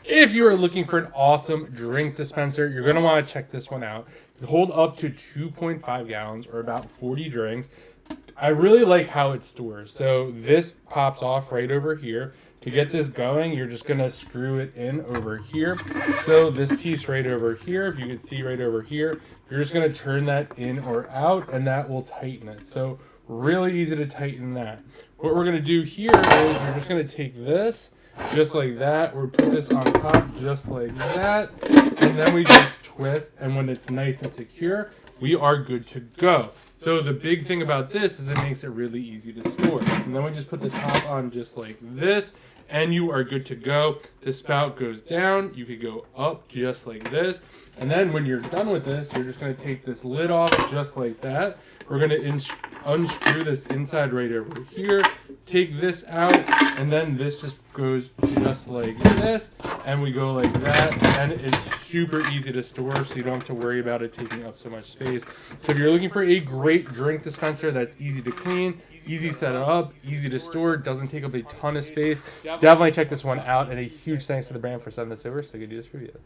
If you are looking for an awesome drink dispenser, you're going to want to check this one out. It hold up to 2.5 gallons or about 40 drinks. I really like how it stores. So this pops off right over here. To get this going, you're just going to screw it in over here. So this piece right over here, if you can see right over here, you're just going to turn that in or out, and that will tighten it. So really easy to tighten that. What we're going to do here is you're just going to take this just like that. We'll put this on top just like that. And then we just twist. And when it's nice and secure, we are good to go. So the big thing about this is it makes it really easy to store. And then we just put the top on just like this. And you are good to go. The spout goes down. You could go up just like this. And then when you're done with this, you're just going to take this lid off just like that. We're going to unscrew this inside right over here. Take this out. And then this just goes just like this. And we go like that. And it's super easy to store, so you don't have to worry about it taking up so much space. So if you're looking for a great drink dispenser that's easy to clean, easy to set it up, easy to store, doesn't take up a ton of space, definitely check this one out. And a huge thanks to the brand for sending this over so I could do this review.